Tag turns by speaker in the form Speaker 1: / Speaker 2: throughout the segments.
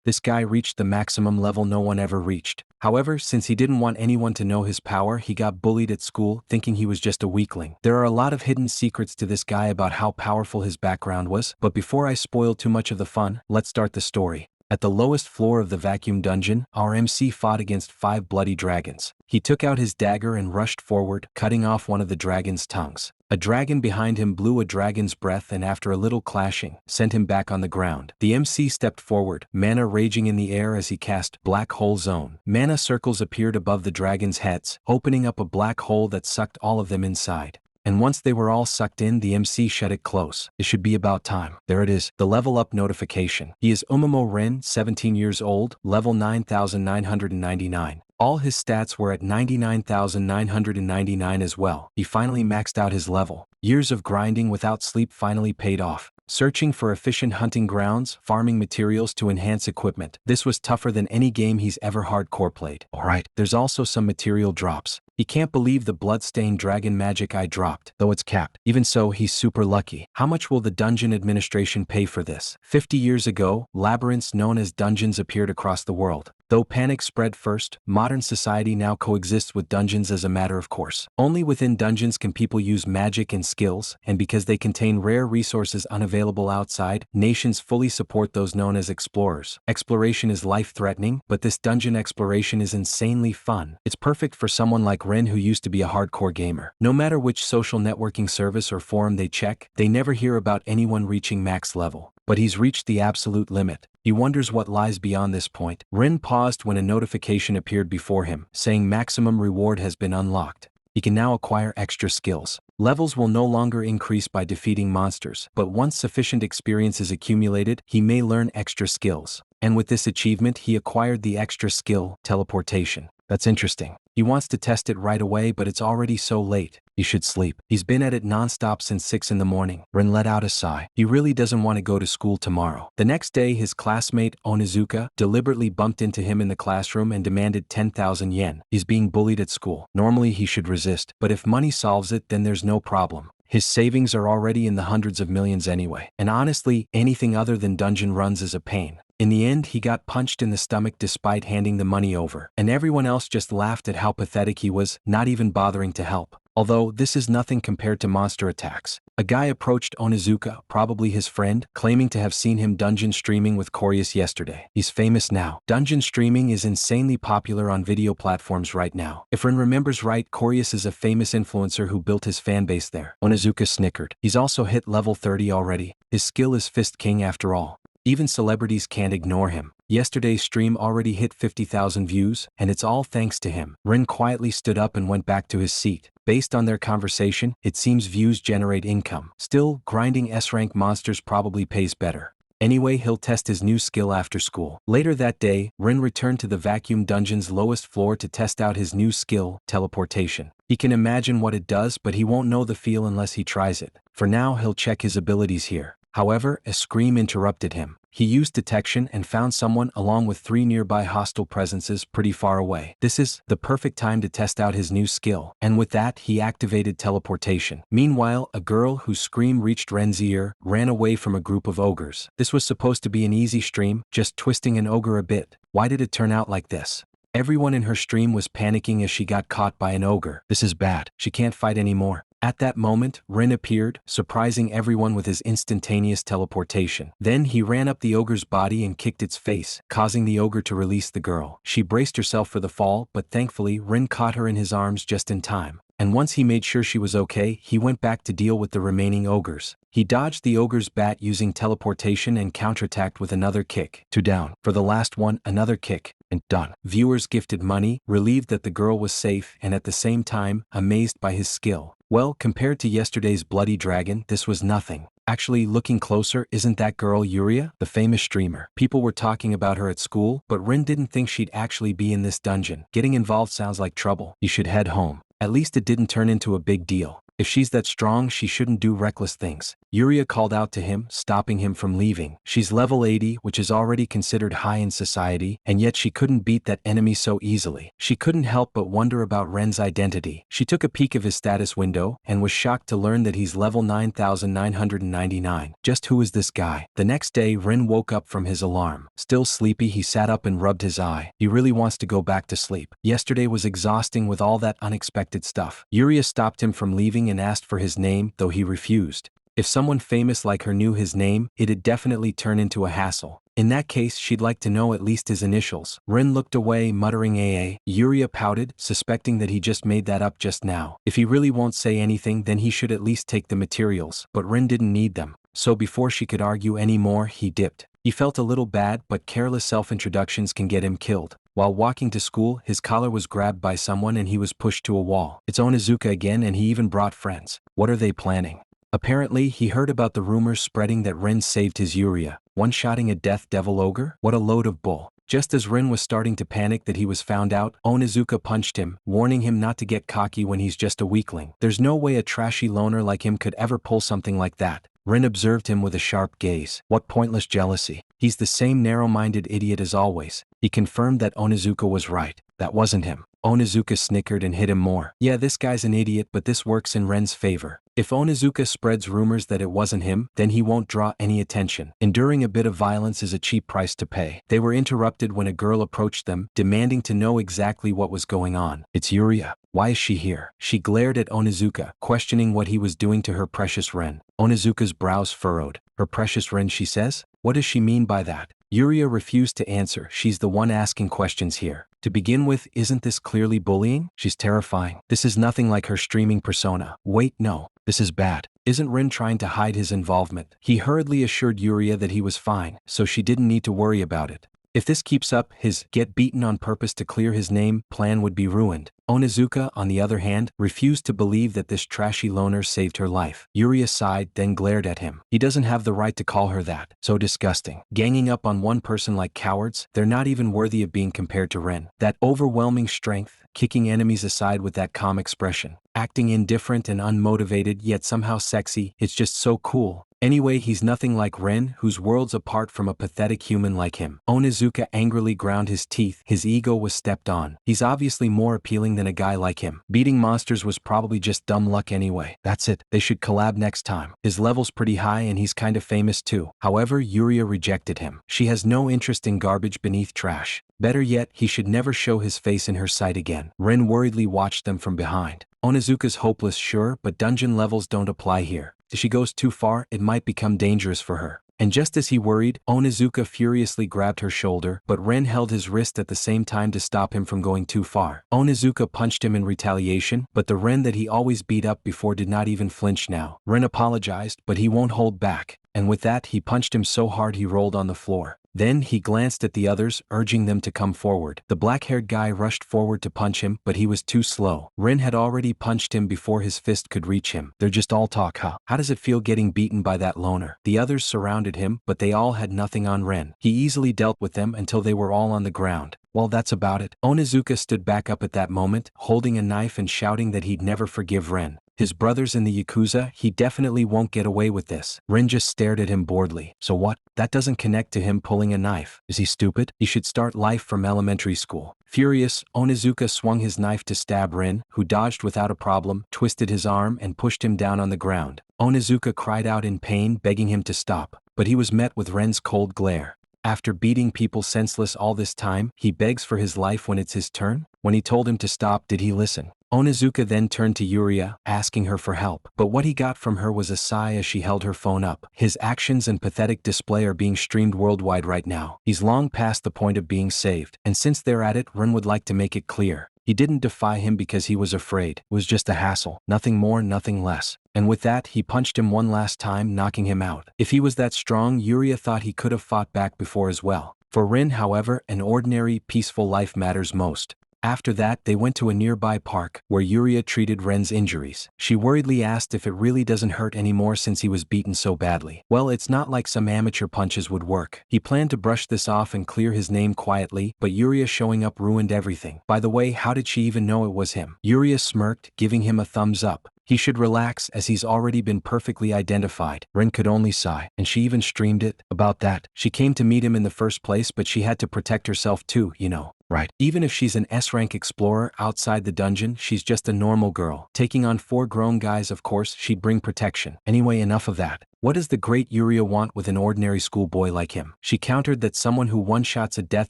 Speaker 1: This guy reached the maximum level no one ever reached. However, since he didn't want anyone to know his power, he got bullied at school, thinking he was just a weakling. There are a lot of hidden secrets to this guy about how powerful his background was, but before I spoil too much of the fun, let's start the story. At the lowest floor of the vacuum dungeon, our MC fought against 5 bloody dragons. He took out his dagger and rushed forward, cutting off one of the dragon's tongues. A dragon behind him blew a dragon's breath and after a little clashing, sent him back on the ground. The MC stepped forward, mana raging in the air as he cast Black Hole Zone. Mana circles appeared above the dragon's heads, opening up a black hole that sucked all of them inside. And once they were all sucked in, the MC shut it close. It should be about time. There it is, the level up notification. He is Umamo Ren, 17 years old, level 9999. All his stats were at 99,999 as well. He finally maxed out his level. Years of grinding without sleep finally paid off. Searching for efficient hunting grounds, farming materials to enhance equipment. This was tougher than any game he's ever hardcore played. Alright, there's also some material drops. He can't believe the bloodstained dragon magic eye dropped, though it's capped. Even so, he's super lucky. How much will the dungeon administration pay for this? 50 years ago, labyrinths known as dungeons appeared across the world. Though panic spread first, modern society now coexists with dungeons as a matter of course. Only within dungeons can people use magic and skills, and because they contain rare resources unavailable outside, nations fully support those known as explorers. Exploration is life-threatening, but this dungeon exploration is insanely fun. It's perfect for someone like Ren who used to be a hardcore gamer. No matter which social networking service or forum they check, they never hear about anyone reaching max level. But he's reached the absolute limit. He wonders what lies beyond this point. Ren paused when a notification appeared before him, saying maximum reward has been unlocked. He can now acquire extra skills. Levels will no longer increase by defeating monsters, but once sufficient experience is accumulated, he may learn extra skills. And with this achievement, he acquired the extra skill, teleportation. That's interesting. He wants to test it right away, but it's already so late. He should sleep. He's been at it non-stop since 6 in the morning. Ren let out a sigh. He really doesn't want to go to school tomorrow. The next day, his classmate, Onizuka, deliberately bumped into him in the classroom and demanded 10,000 yen. He's being bullied at school. Normally, he should resist, but if money solves it, then there's no problem. His savings are already in the hundreds of millions anyway. And honestly, anything other than dungeon runs is a pain. In the end, he got punched in the stomach despite handing the money over. And everyone else just laughed at how pathetic he was, not even bothering to help. Although, this is nothing compared to monster attacks. A guy approached Onizuka, probably his friend, claiming to have seen him dungeon streaming with Corius yesterday. He's famous now. Dungeon streaming is insanely popular on video platforms right now. If Ren remembers right, Corius is a famous influencer who built his fanbase there. Onizuka snickered. He's also hit level 30 already. His skill is Fist King after all. Even celebrities can't ignore him. Yesterday's stream already hit 50,000 views, and it's all thanks to him. Ren quietly stood up and went back to his seat. Based on their conversation, it seems views generate income. Still, grinding S-rank monsters probably pays better. Anyway, he'll test his new skill after school. Later that day, Ren returned to the vacuum dungeon's lowest floor to test out his new skill, teleportation. He can imagine what it does, but he won't know the feel unless he tries it. For now, he'll check his abilities here. However, a scream interrupted him. He used detection and found someone along with 3 nearby hostile presences pretty far away. This is the perfect time to test out his new skill, and with that, he activated teleportation. Meanwhile, a girl whose scream reached Ren's ear ran away from a group of ogres. This was supposed to be an easy stream, just twisting an ogre a bit. Why did it turn out like this? Everyone in her stream was panicking as she got caught by an ogre. This is bad. She can't fight anymore. At that moment, Ren appeared, surprising everyone with his instantaneous teleportation. Then he ran up the ogre's body and kicked its face, causing the ogre to release the girl. She braced herself for the fall, but thankfully, Ren caught her in his arms just in time. And once he made sure she was okay, he went back to deal with the remaining ogres. He dodged the ogre's bat using teleportation and counterattacked with another kick. 2 down. For the last one, another kick. And done. Viewers gifted money, relieved that the girl was safe, and at the same time, amazed by his skill. Well, compared to yesterday's bloody dragon, this was nothing. Actually, looking closer, isn't that girl Yuria, the famous streamer? People were talking about her at school, but Ren didn't think she'd actually be in this dungeon. Getting involved sounds like trouble. You should head home. At least it didn't turn into a big deal. If she's that strong, she shouldn't do reckless things. Yuria called out to him, stopping him from leaving. She's level 80, which is already considered high in society, and yet she couldn't beat that enemy so easily. She couldn't help but wonder about Ren's identity. She took a peek of his status window and was shocked to learn that he's level 9999. Just who is this guy? The next day, Ren woke up from his alarm. Still sleepy, he sat up and rubbed his eye. He really wants to go back to sleep. Yesterday was exhausting with all that unexpected stuff. Yuria stopped him from leaving and asked for his name, though he refused. If someone famous like her knew his name, it'd definitely turn into a hassle. In that case, she'd like to know at least his initials. Ren looked away, muttering AA. Yuria pouted, suspecting that he just made that up just now. If he really won't say anything, then he should at least take the materials. But Ren didn't need them. So before she could argue any more, he dipped. He felt a little bad, but careless self-introductions can get him killed. While walking to school, his collar was grabbed by someone and he was pushed to a wall. It's Onizuka again, and he even brought friends. What are they planning? Apparently, he heard about the rumors spreading that Ren saved his Yuria, one-shotting a death devil ogre? What a load of bull. Just as Ren was starting to panic that he was found out, Onizuka punched him, warning him not to get cocky when he's just a weakling. There's no way a trashy loner like him could ever pull something like that. Ren observed him with a sharp gaze. What pointless jealousy. He's the same narrow-minded idiot as always. He confirmed that Onizuka was right. That wasn't him. Onizuka snickered and hit him more. Yeah, this guy's an idiot, but this works in Ren's favor. If Onizuka spreads rumors that it wasn't him, then he won't draw any attention. Enduring a bit of violence is a cheap price to pay. They were interrupted when a girl approached them, demanding to know exactly what was going on. It's Yuria. Why is she here? She glared at Onizuka, questioning what he was doing to her precious Ren. Onizuka's brows furrowed. Her precious Ren, she says? What does she mean by that? Yuria refused to answer. She's the one asking questions here. To begin with, isn't this clearly bullying? She's terrifying. This is nothing like her streaming persona. Wait, no. This is bad. Isn't Ren trying to hide his involvement? He hurriedly assured Yuria that he was fine, so she didn't need to worry about it. If this keeps up, his get beaten on purpose to clear his name plan would be ruined. Onizuka, on the other hand, refused to believe that this trashy loner saved her life. Yuria sighed, then glared at him. He doesn't have the right to call her that. So disgusting. Ganging up on one person like cowards, they're not even worthy of being compared to Ren. That overwhelming strength, kicking enemies aside with that calm expression. Acting indifferent and unmotivated yet somehow sexy, it's just so cool. Anyway, he's nothing like Ren, who's worlds apart from a pathetic human like him. Onizuka angrily ground his teeth. His ego was stepped on. He's obviously more appealing than a guy like him. Beating monsters was probably just dumb luck anyway. That's it. They should collab next time. His level's pretty high and he's kinda famous too. However, Yuria rejected him. She has no interest in garbage beneath trash. Better yet, he should never show his face in her sight again. Ren worriedly watched them from behind. Onizuka's hopeless, sure, but dungeon levels don't apply here. If she goes too far, it might become dangerous for her. And just as he worried, Onizuka furiously grabbed her shoulder, but Ren held his wrist at the same time to stop him from going too far. Onizuka punched him in retaliation, but the Ren that he always beat up before did not even flinch now. Ren apologized, but he won't hold back. And with that, he punched him so hard he rolled on the floor. Then he glanced at the others, urging them to come forward. The black-haired guy rushed forward to punch him, but he was too slow. Ren had already punched him before his fist could reach him. They're just all talk, huh? How does it feel getting beaten by that loner? The others surrounded him, but they all had nothing on Ren. He easily dealt with them until they were all on the ground. Well, that's about it. Onizuka stood back up at that moment, holding a knife and shouting that he'd never forgive Ren. His brothers in the Yakuza, he definitely won't get away with this. Ren just stared at him boredly. So what? That doesn't connect to him pulling a knife. Is he stupid? He should start life from elementary school. Furious, Onizuka swung his knife to stab Ren, who dodged without a problem, twisted his arm and pushed him down on the ground. Onizuka cried out in pain, begging him to stop, but he was met with Ren's cold glare. After beating people senseless all this time, he begs for his life when it's his turn? When he told him to stop, did he listen? Onizuka then turned to Yuria, asking her for help. But what he got from her was a sigh as she held her phone up. His actions and pathetic display are being streamed worldwide right now. He's long past the point of being saved. And since they're at it, Ren would like to make it clear. He didn't defy him because he was afraid. It was just a hassle. Nothing more, nothing less. And with that, he punched him one last time, knocking him out. If he was that strong, Yuria thought he could have fought back before as well. For Ren, however, an ordinary, peaceful life matters most. After that, they went to a nearby park, where Yuria treated Ren's injuries. She worriedly asked if it really doesn't hurt anymore since he was beaten so badly. Well, it's not like some amateur punches would work. He planned to brush this off and clear his name quietly, but Yuria showing up ruined everything. By the way, how did she even know it was him? Yuria smirked, giving him a thumbs up. He should relax as he's already been perfectly identified. Rin could only sigh, and she even streamed it about that. She came to meet him in the first place, but she had to protect herself too, you know. Right. Even if she's an S-rank explorer outside the dungeon, she's just a normal girl. Taking on 4 grown guys, of course, she'd bring protection. Anyway, enough of that. What does the great Yuria want with an ordinary schoolboy like him? She countered that someone who one-shots a death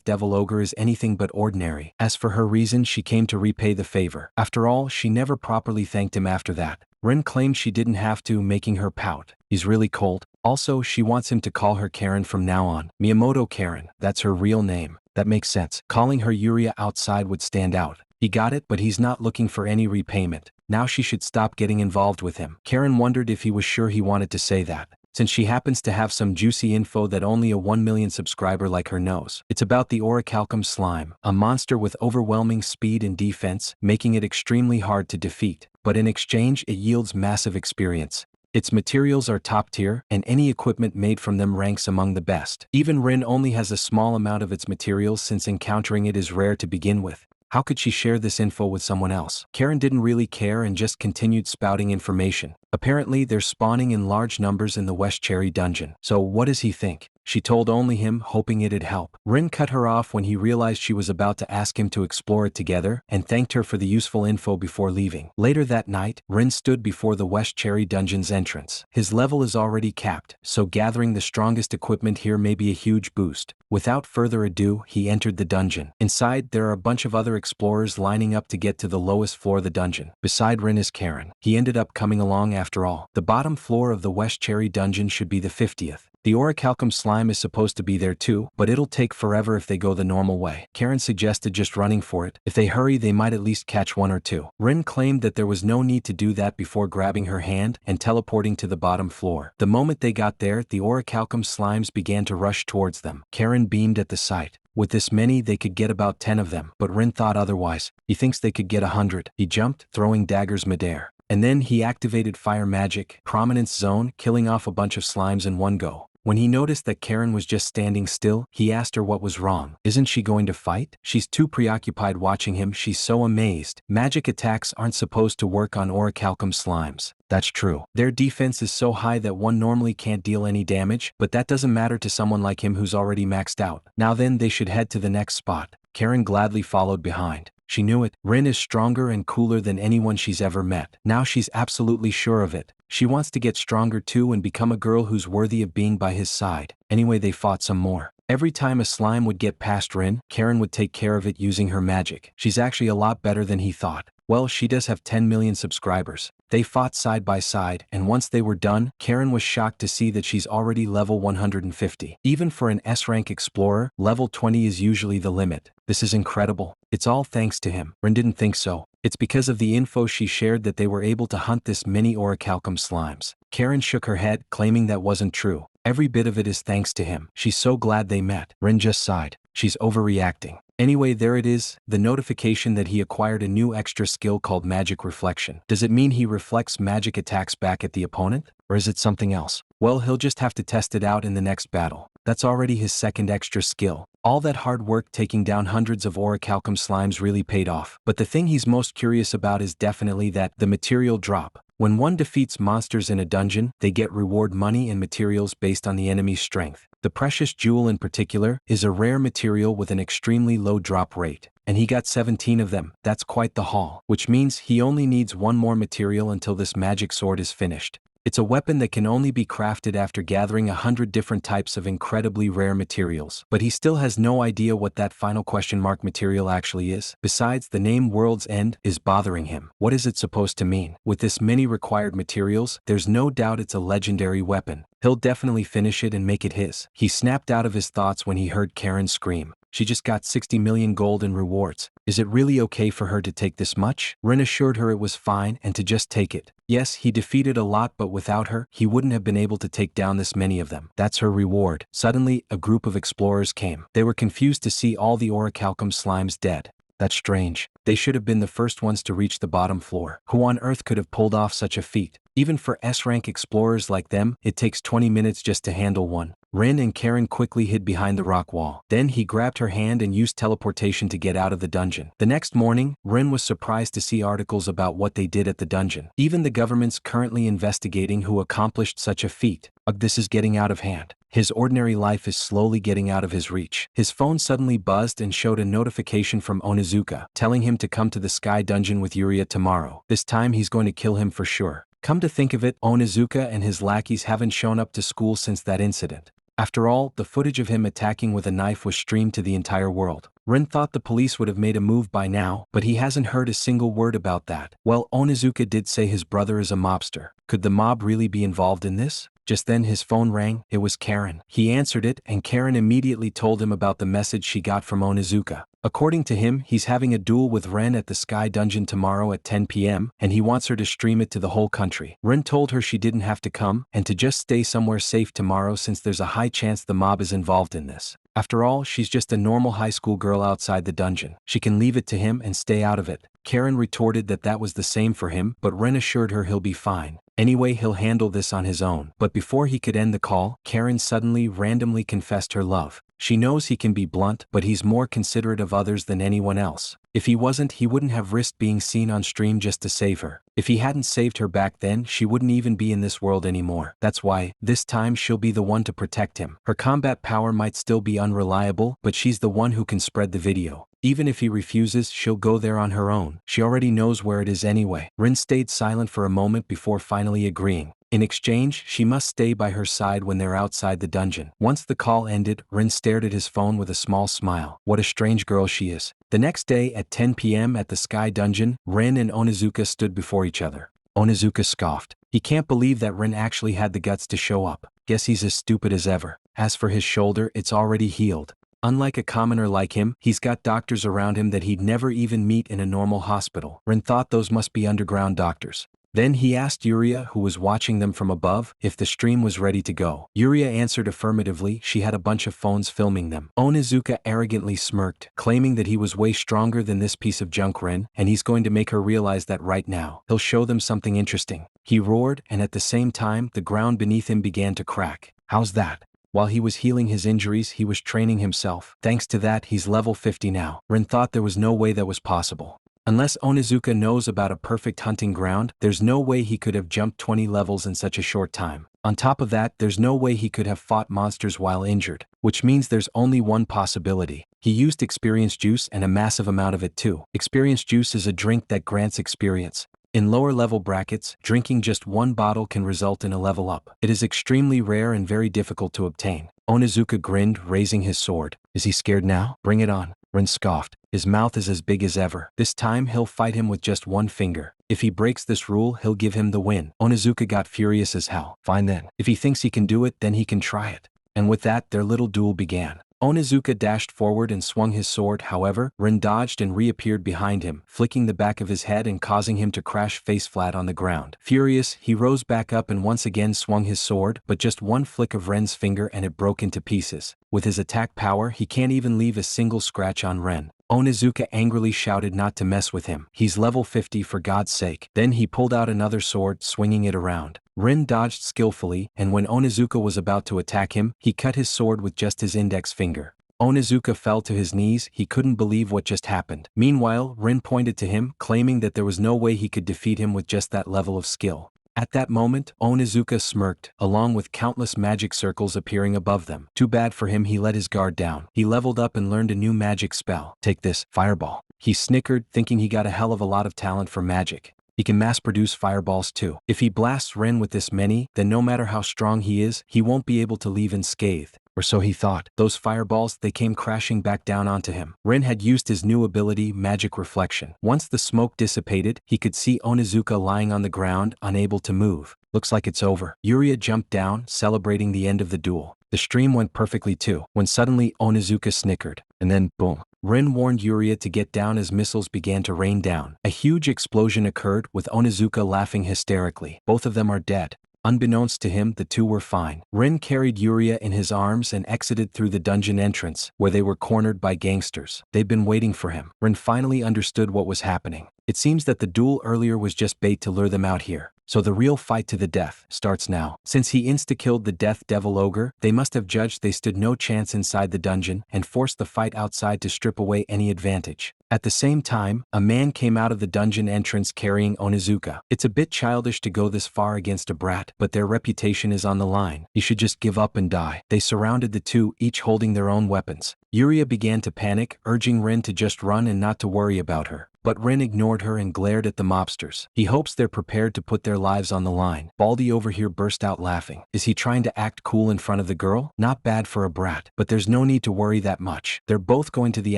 Speaker 1: devil ogre is anything but ordinary. As for her reason, she came to repay the favor. After all, she never properly thanked him after that. Rin claimed she didn't have to, making her pout. He's really cold. Also, she wants him to call her Karen from now on. Miyamoto Karen, that's her real name. That makes sense. Calling her Yuria outside would stand out. He got it, but he's not looking for any repayment. Now she should stop getting involved with him. Karen wondered if he was sure he wanted to say that, since she happens to have some juicy info that only a 1 million subscriber like her knows. It's about the orichalcum slime, a monster with overwhelming speed and defense, making it extremely hard to defeat. But in exchange, it yields massive experience. Its materials are top tier, and any equipment made from them ranks among the best. Even Rin only has a small amount of its materials since encountering it is rare to begin with. How could she share this info with someone else? Karen didn't really care and just continued spouting information. Apparently, they're spawning in large numbers in the West Cherry dungeon. So what does he think? She told only him, hoping it'd help. Rin cut her off when he realized she was about to ask him to explore it together, and thanked her for the useful info before leaving. Later that night, Rin stood before the West Cherry dungeon's entrance. His level is already capped, so gathering the strongest equipment here may be a huge boost. Without further ado, he entered the dungeon. Inside, there are a bunch of other explorers lining up to get to the lowest floor of the dungeon. Beside Rin is Karen. He ended up coming along after all. The bottom floor of the West Cherry dungeon should be the 50th. The orichalcum slime is supposed to be there too, but it'll take forever if they go the normal way. Karen suggested just running for it. If they hurry, they might at least catch 1 or 2. Rin claimed that there was no need to do that before grabbing her hand and teleporting to the bottom floor. The moment they got there, the orichalcum slimes began to rush towards them. Karen beamed at the sight. With this many, they could get about 10 of them, but Rin thought otherwise. He thinks they could get 100. He jumped, throwing daggers midair. And then he activated fire magic, prominence zone, killing off a bunch of slimes in one go. When he noticed that Karen was just standing still, he asked her what was wrong. Isn't she going to fight? She's too preoccupied watching him. She's so amazed. Magic attacks aren't supposed to work on orichalcum slimes. That's true. Their defense is so high that one normally can't deal any damage, but that doesn't matter to someone like him who's already maxed out. Now then, they should head to the next spot. Karen gladly followed behind. She knew it. Rin is stronger and cooler than anyone she's ever met. Now she's absolutely sure of it. She wants to get stronger too and become a girl who's worthy of being by his side. Anyway, they fought some more. Every time a slime would get past Rin, Karen would take care of it using her magic. She's actually a lot better than he thought. Well, she does have 10 million subscribers. They fought side by side, and once they were done, Karen was shocked to see that she's already level 150. Even for an S-rank explorer, level 20 is usually the limit. This is incredible. It's all thanks to him. Rin didn't think so. It's because of the info she shared that they were able to hunt this many orichalcum slimes. Karen shook her head, claiming that wasn't true. Every bit of it is thanks to him. She's so glad they met. Rin just sighed. She's overreacting. Anyway, there it is, the notification that he acquired a new extra skill called magic reflection. Does it mean he reflects magic attacks back at the opponent? Or is it something else? Well, he'll just have to test it out in the next battle. That's already his second extra skill. All that hard work taking down hundreds of orichalcum slimes really paid off. But the thing he's most curious about is definitely the material drop. When one defeats monsters in a dungeon, they get reward money and materials based on the enemy's strength. The precious jewel in particular is a rare material with an extremely low drop rate. And he got 17 of them. That's quite the haul. Which means he only needs 1 more material until this magic sword is finished. It's a weapon that can only be crafted after gathering 100 different types of incredibly rare materials. But he still has no idea what that final question mark material actually is. Besides, the name World's End is bothering him. What is it supposed to mean? With this many required materials, there's no doubt it's a legendary weapon. He'll definitely finish it and make it his. He snapped out of his thoughts when he heard Karen scream. She just got 60 million gold in rewards. Is it really okay for her to take this much? Rin assured her it was fine and to just take it. Yes, he defeated a lot, but without her, he wouldn't have been able to take down this many of them. That's her reward. Suddenly, a group of explorers came. They were confused to see all the orichalcum slimes dead. That's strange. They should have been the first ones to reach the bottom floor. Who on earth could have pulled off such a feat? Even for S-rank explorers like them, it takes 20 minutes just to handle one. Rin and Karen quickly hid behind the rock wall. Then he grabbed her hand and used teleportation to get out of the dungeon. The next morning, Rin was surprised to see articles about what they did at the dungeon. Even the government's currently investigating who accomplished such a feat. Ugh, this is getting out of hand. His ordinary life is slowly getting out of his reach. His phone suddenly buzzed and showed a notification from Onizuka, telling him to come to the Sky Dungeon with Yuria tomorrow. This time he's going to kill him for sure. Come to think of it, Onizuka and his lackeys haven't shown up to school since that incident. After all, the footage of him attacking with a knife was streamed to the entire world. Rin thought the police would have made a move by now, but he hasn't heard a single word about that. Well, Onizuka did say his brother is a mobster. Could the mob really be involved in this? Just then his phone rang. It was Karen. He answered it, and Karen immediately told him about the message she got from Onizuka. According to him, he's having a duel with Ren at the Sky Dungeon tomorrow at 10 p.m., and he wants her to stream it to the whole country. Ren told her she didn't have to come, and to just stay somewhere safe tomorrow since there's a high chance the mob is involved in this. After all, she's just a normal high school girl outside the dungeon. She can leave it to him and stay out of it. Karen retorted that that was the same for him, but Ren assured her he'll be fine. Anyway, he'll handle this on his own. But before he could end the call, Karen suddenly randomly confessed her love. She knows he can be blunt, but he's more considerate of others than anyone else. If he wasn't, he wouldn't have risked being seen on stream just to save her. If he hadn't saved her back then, she wouldn't even be in this world anymore. That's why, this time she'll be the one to protect him. Her combat power might still be unreliable, but she's the one who can spread the video. Even if he refuses, she'll go there on her own. She already knows where it is anyway. Rin stayed silent for a moment before finally agreeing. In exchange, she must stay by her side when they're outside the dungeon. Once the call ended, Rin stared at his phone with a small smile. What a strange girl she is. The next day at 10 p.m. at the Sky Dungeon, Rin and Onizuka stood before each other. Onizuka scoffed. He can't believe that Rin actually had the guts to show up. Guess he's as stupid as ever. As for his shoulder, it's already healed. Unlike a commoner like him, he's got doctors around him that he'd never even meet in a normal hospital. Rin thought those must be underground doctors. Then he asked Yuria, who was watching them from above, if the stream was ready to go. Yuria answered affirmatively. She had a bunch of phones filming them. Onizuka arrogantly smirked, claiming that he was way stronger than this piece of junk Rin, and he's going to make her realize that right now. He'll show them something interesting. He roared, and at the same time, the ground beneath him began to crack. How's that? While he was healing his injuries, he was training himself. Thanks to that, he's level 50 now. Rin thought there was no way that was possible. Unless Onizuka knows about a perfect hunting ground, there's no way he could have jumped 20 levels in such a short time. On top of that, there's no way he could have fought monsters while injured, which means there's only one possibility. He used experience juice and a massive amount of it too. Experience juice is a drink that grants experience. In lower level brackets, drinking just one bottle can result in a level up. It is extremely rare and very difficult to obtain. Onizuka grinned, raising his sword. Is he scared now? Bring it on. Rin scoffed. His mouth is as big as ever. This time he'll fight him with just one finger. If he breaks this rule, he'll give him the win. Onizuka got furious as hell. Fine then. If he thinks he can do it, then he can try it. And with that, their little duel began. Onizuka dashed forward and swung his sword. However, Rin dodged and reappeared behind him, flicking the back of his head and causing him to crash face flat on the ground. Furious, he rose back up and once again swung his sword, but just one flick of Ren's finger and it broke into pieces. With his attack power, he can't even leave a single scratch on Ren. Onizuka angrily shouted not to mess with him. He's level 50 for God's sake. Then he pulled out another sword, swinging it around. Rin dodged skillfully, and when Onizuka was about to attack him, he cut his sword with just his index finger. Onizuka fell to his knees. He couldn't believe what just happened. Meanwhile, Rin pointed to him, claiming that there was no way he could defeat him with just that level of skill. At that moment, Onizuka smirked, along with countless magic circles appearing above them. Too bad for him, he let his guard down. He leveled up and learned a new magic spell. Take this, Fireball. He snickered, thinking he got a hell of a lot of talent for magic. He can mass-produce fireballs too. If he blasts Ren with this many, then no matter how strong he is, he won't be able to leave unscathed. Or so he thought. Those fireballs, they came crashing back down onto him. Ren had used his new ability, Magic Reflection. Once the smoke dissipated, he could see Onizuka lying on the ground, unable to move. Looks like it's over. Yuria jumped down, celebrating the end of the duel. The stream went perfectly too, when suddenly Onizuka snickered. And then, boom. Rin warned Yuria to get down as missiles began to rain down. A huge explosion occurred, with Onizuka laughing hysterically. Both of them are dead. Unbeknownst to him, the two were fine. Rin carried Yuria in his arms and exited through the dungeon entrance, where they were cornered by gangsters. They'd been waiting for him. Rin finally understood what was happening. It seems that the duel earlier was just bait to lure them out here. So the real fight to the death starts now. Since he insta-killed the Death Devil Ogre, they must have judged they stood no chance inside the dungeon and forced the fight outside to strip away any advantage. At the same time, a man came out of the dungeon entrance carrying Onizuka. It's a bit childish to go this far against a brat, but their reputation is on the line. He should just give up and die. They surrounded the two, each holding their own weapons. Yuria began to panic, urging Rin to just run and not to worry about her. But Rin ignored her and glared at the mobsters. He hopes they're prepared to put their lives on the line. Baldy over here burst out laughing. Is he trying to act cool in front of the girl? Not bad for a brat, but there's no need to worry that much. They're both going to the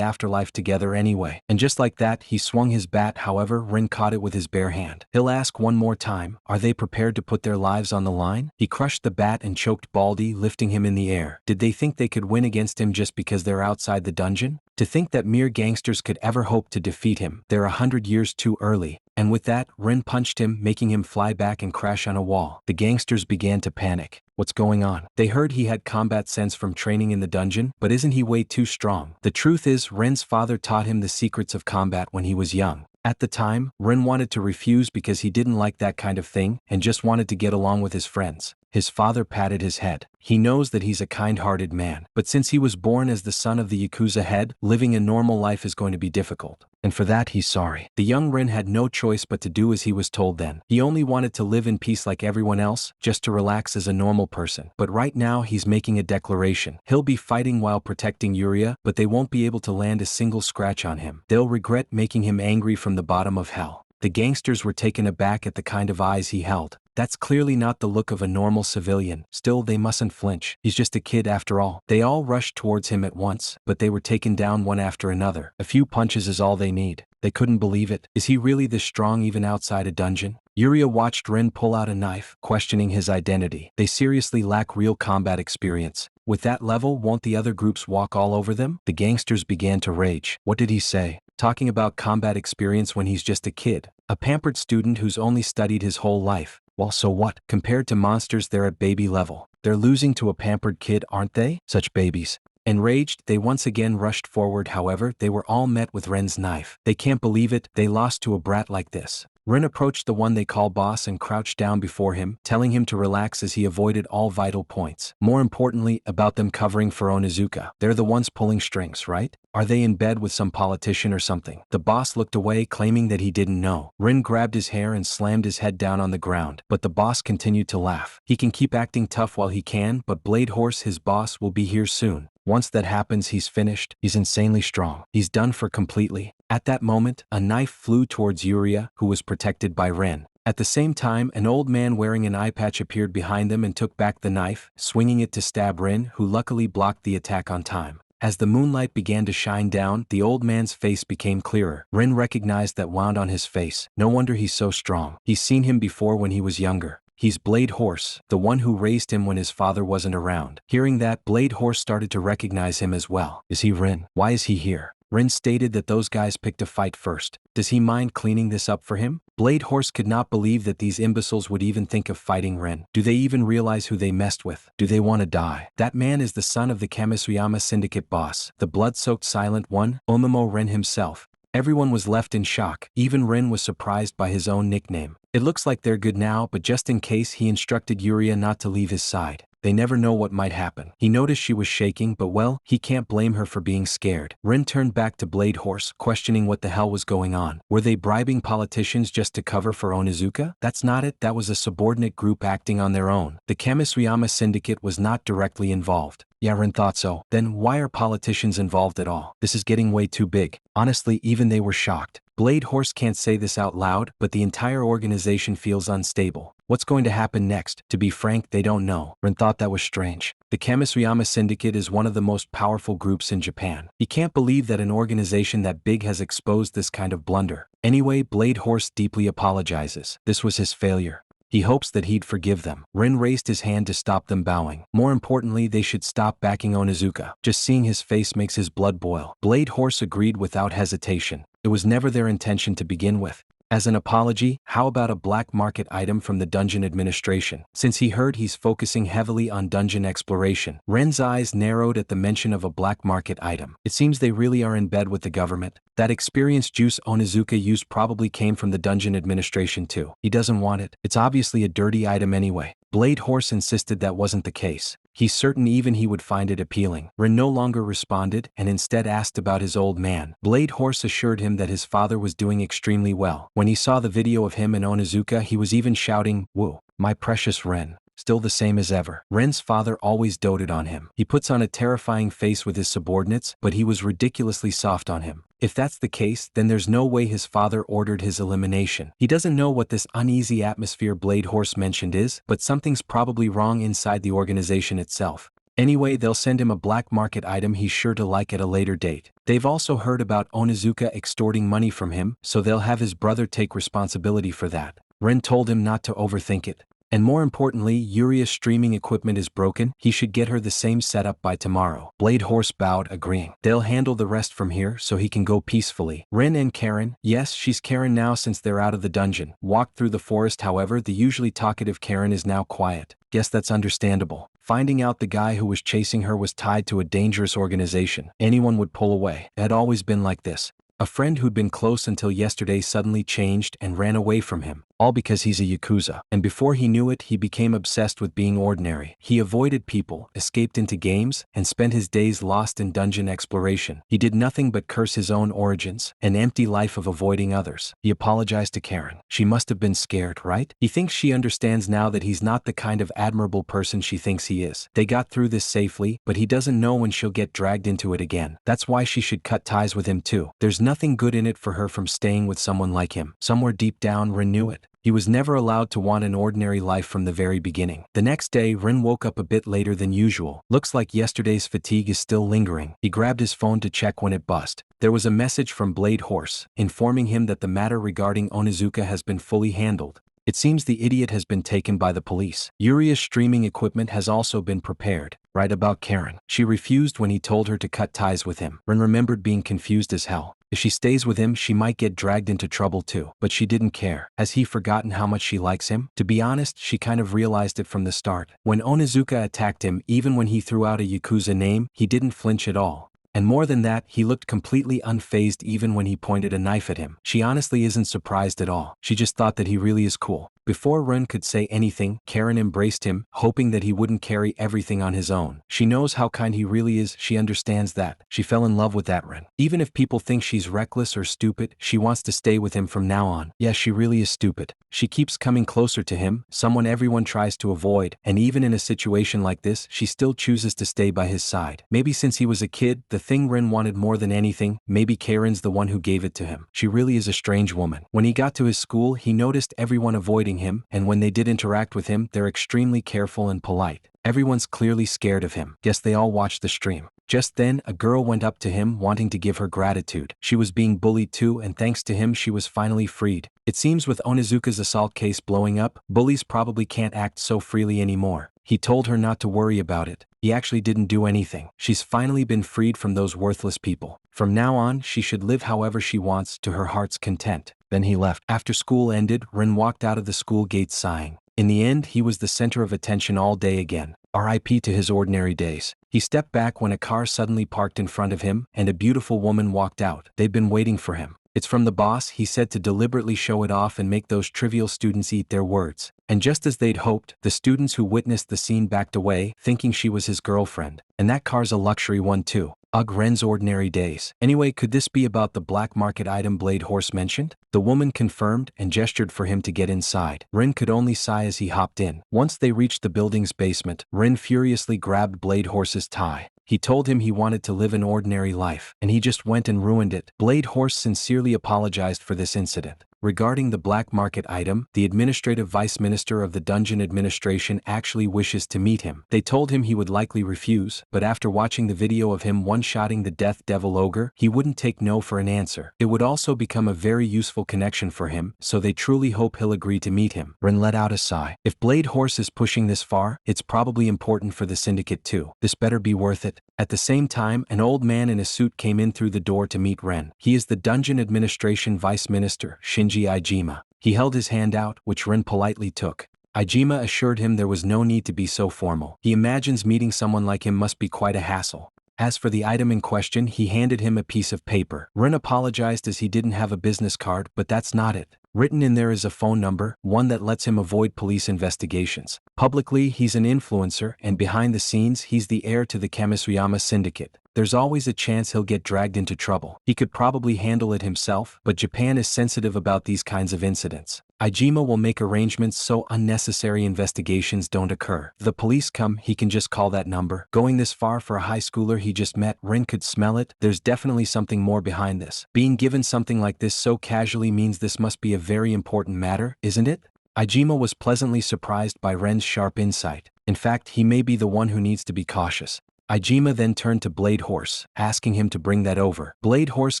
Speaker 1: afterlife together anyway. And just like that, he swung his bat. However, Rin caught it with his bare hand. He'll ask one more time, are they prepared to put their lives on the line? He crushed the bat and choked Baldy, lifting him in the air. Did they think they could win against him just because they're outside the dungeon? To think that mere gangsters could ever hope to defeat him, they're 100 years too early. And with that, Rin punched him, making him fly back and crash on a wall. The gangsters began to panic. What's going on? They heard he had combat sense from training in the dungeon, but isn't he way too strong? The truth is, Rin's father taught him the secrets of combat when he was young. At the time, Rin wanted to refuse because he didn't like that kind of thing and just wanted to get along with his friends. His father patted his head. He knows that he's a kind-hearted man, but since he was born as the son of the Yakuza head, living a normal life is going to be difficult. And for that he's sorry. The young Rin had no choice but to do as he was told then. He only wanted to live in peace like everyone else, just to relax as a normal person. But right now he's making a declaration. He'll be fighting while protecting Yuria, but they won't be able to land a single scratch on him. They'll regret making him angry from the bottom of hell. The gangsters were taken aback at the kind of eyes he held. That's clearly not the look of a normal civilian. Still, they mustn't flinch. He's just a kid after all. They all rushed towards him at once, but they were taken down one after another. A few punches is all they need. They couldn't believe it. Is he really this strong even outside a dungeon? Yuria watched Rin pull out a knife, questioning his identity. They seriously lack real combat experience. With that level, won't the other groups walk all over them? The gangsters began to rage. What did he say? Talking about combat experience when he's just a kid. A pampered student who's only studied his whole life. Well, so what? Compared to monsters, they're at baby level. They're losing to a pampered kid, aren't they? Such babies. Enraged, they once again rushed forward. However, they were all met with Ren's knife. They can't believe it, they lost to a brat like this. Ren approached the one they call boss and crouched down before him, telling him to relax as he avoided all vital points. More importantly, about them covering for Onizuka. They're the ones pulling strings, right? Are they in bed with some politician or something? The boss looked away, claiming that he didn't know. Rin grabbed his hair and slammed his head down on the ground, but the boss continued to laugh. He can keep acting tough while he can, but Blade Horse, his boss, will be here soon. Once that happens, he's finished. He's insanely strong. He's done for completely. At that moment, a knife flew towards Yuria, who was protected by Ren. At the same time, an old man wearing an eye patch appeared behind them and took back the knife, swinging it to stab Ren, who luckily blocked the attack on time. As the moonlight began to shine down, the old man's face became clearer. Ren recognized that wound on his face. No wonder he's so strong. He's seen him before when he was younger. He's Blade Horse, the one who raised him when his father wasn't around. Hearing that, Blade Horse started to recognize him as well. Is he Ren? Why is he here? Ren stated that those guys picked a fight first. Does he mind cleaning this up for him? Blade Horse could not believe that these imbeciles would even think of fighting Ren. Do they even realize who they messed with? Do they want to die? That man is the son of the Kamisuyama Syndicate boss, the blood-soaked silent one, Omamo Ren himself. Everyone was left in shock. Even Ren was surprised by his own nickname. It looks like they're good now, but just in case, he instructed Yuria not to leave his side. They never know what might happen. He noticed she was shaking, but well, he can't blame her for being scared. Ren turned back to Blade Horse, questioning what the hell was going on. Were they bribing politicians just to cover for Onizuka? That's not it, that was a subordinate group acting on their own. The Kamisuyama Syndicate was not directly involved. Yeah, Ren thought so. Then why are politicians involved at all? This is getting way too big. Honestly, even they were shocked. Blade Horse can't say this out loud, but the entire organization feels unstable. What's going to happen next? To be frank, they don't know. Ren thought that was strange. The Kamisuyama Syndicate is one of the most powerful groups in Japan. He can't believe that an organization that big has exposed this kind of blunder. Anyway, Blade Horse deeply apologizes. This was his failure. He hopes that he'd forgive them. Ren raised his hand to stop them bowing. More importantly, they should stop backing Onizuka. Just seeing his face makes his blood boil. Blade Horse agreed without hesitation. It was never their intention to begin with. As an apology, how about a black market item from the dungeon administration? Since he heard he's focusing heavily on dungeon exploration, Ren's eyes narrowed at the mention of a black market item. It seems they really are in bed with the government. That experienced juice Onizuka used probably came from the dungeon administration too. He doesn't want it. It's obviously a dirty item anyway. Blade Horse insisted that wasn't the case. He's certain even he would find it appealing. Ren no longer responded and instead asked about his old man. Blade Horse assured him that his father was doing extremely well. When he saw the video of him and Onizuka, he was even shouting, "Woo, my precious Ren. Still the same as ever." Ren's father always doted on him. He puts on a terrifying face with his subordinates, but he was ridiculously soft on him. If that's the case, then there's no way his father ordered his elimination. He doesn't know what this uneasy atmosphere Blade Horse mentioned is, but something's probably wrong inside the organization itself. Anyway, they'll send him a black market item he's sure to like at a later date. They've also heard about Onizuka extorting money from him, so they'll have his brother take responsibility for that. Ren told him not to overthink it. And more importantly, Yuria's streaming equipment is broken. He should get her the same setup by tomorrow. Blade Horse bowed, agreeing. They'll handle the rest from here so he can go peacefully. Ren and Karen, yes, she's Karen now since they're out of the dungeon, walked through the forest. However, the usually talkative Karen is now quiet. Guess that's understandable. Finding out the guy who was chasing her was tied to a dangerous organization, anyone would pull away. It had always been like this. A friend who'd been close until yesterday suddenly changed and ran away from him, all because he's a Yakuza. And before he knew it, he became obsessed with being ordinary. He avoided people, escaped into games, and spent his days lost in dungeon exploration. He did nothing but curse his own origins, an empty life of avoiding others. He apologized to Karen. She must have been scared, right? He thinks she understands now that he's not the kind of admirable person she thinks he is. They got through this safely, but he doesn't know when she'll get dragged into it again. That's why she should cut ties with him too. There's nothing good in it for her from staying with someone like him. Somewhere deep down, Ren knew it. He was never allowed to want an ordinary life from the very beginning. The next day, Ren woke up a bit later than usual. Looks like yesterday's fatigue is still lingering. He grabbed his phone to check when it buzzed. There was a message from Blade Horse, informing him that the matter regarding Onizuka has been fully handled. It seems the idiot has been taken by the police. Yuria's streaming equipment has also been prepared. Right about Karen. She refused when he told her to cut ties with him. Ren remembered being confused as hell. If she stays with him, she might get dragged into trouble too. But she didn't care. Has he forgotten how much she likes him? To be honest, she kind of realized it from the start. When Onizuka attacked him, even when he threw out a Yakuza name, he didn't flinch at all. And more than that, he looked completely unfazed even when he pointed a knife at him. She honestly isn't surprised at all. She just thought that he really is cool. Before Ren could say anything, Karen embraced him, hoping that he wouldn't carry everything on his own. She knows how kind he really is, she understands that. She fell in love with that Ren. Even if people think she's reckless or stupid, she wants to stay with him from now on. Yes, she really is stupid. She keeps coming closer to him, someone everyone tries to avoid, and even in a situation like this, she still chooses to stay by his side. Maybe since he was a kid, the thing Ren wanted more than anything, maybe Karen's the one who gave it to him. She really is a strange woman. When he got to his school, he noticed everyone avoiding him, and when they did interact with him, they're extremely careful and polite. Everyone's clearly scared of him. Guess they all watched the stream. Just then, a girl went up to him wanting to give her gratitude. She was being bullied too, and thanks to him she was finally freed. It seems with Onizuka's assault case blowing up, bullies probably can't act so freely anymore. He told her not to worry about it. He actually didn't do anything. She's finally been freed from those worthless people. From now on, she should live however she wants to her heart's content. Then he left. After school ended, Ren walked out of the school gate sighing. In the end, he was the center of attention all day again. R.I.P. to his ordinary days. He stepped back when a car suddenly parked in front of him, and a beautiful woman walked out. They'd been waiting for him. It's from the boss, he said, to deliberately show it off and make those trivial students eat their words. And just as they'd hoped, the students who witnessed the scene backed away, thinking she was his girlfriend. And that car's a luxury one too. Ugh, Ren's ordinary days. Anyway, could this be about the black market item Blade Horse mentioned? The woman confirmed and gestured for him to get inside. Ren could only sigh as he hopped in. Once they reached the building's basement, Ren furiously grabbed Blade Horse's tie. He told him he wanted to live an ordinary life, and he just went and ruined it. Blade Horse sincerely apologized for this incident. Regarding the black market item, the administrative vice minister of the dungeon administration actually wishes to meet him. They told him he would likely refuse, but after watching the video of him one-shotting the death devil ogre, he wouldn't take no for an answer. It would also become a very useful connection for him, so they truly hope he'll agree to meet him. Ren let out a sigh. If Blade Horse is pushing this far, it's probably important for the syndicate too. This better be worth it. At the same time, an old man in a suit came in through the door to meet Ren. He is the dungeon administration vice minister, Shinji Kenji Ijima. He held his hand out, which Rin politely took. Ijima assured him there was no need to be so formal. He imagines meeting someone like him must be quite a hassle. As for the item in question, he handed him a piece of paper. Rin apologized as he didn't have a business card, but that's not it. Written in there is a phone number, one that lets him avoid police investigations. Publicly, he's an influencer, and behind the scenes, he's the heir to the Kamisuyama syndicate. There's always a chance he'll get dragged into trouble. He could probably handle it himself, but Japan is sensitive about these kinds of incidents. Ijima will make arrangements so unnecessary investigations don't occur. If the police come, he can just call that number. Going this far for a high schooler he just met, Rin could smell it. There's definitely something more behind this. Being given something like this so casually means this must be a very important matter, isn't it? Ijima was pleasantly surprised by Ren's sharp insight. In fact, he may be the one who needs to be cautious. Ijima then turned to Blade Horse, asking him to bring that over. Blade Horse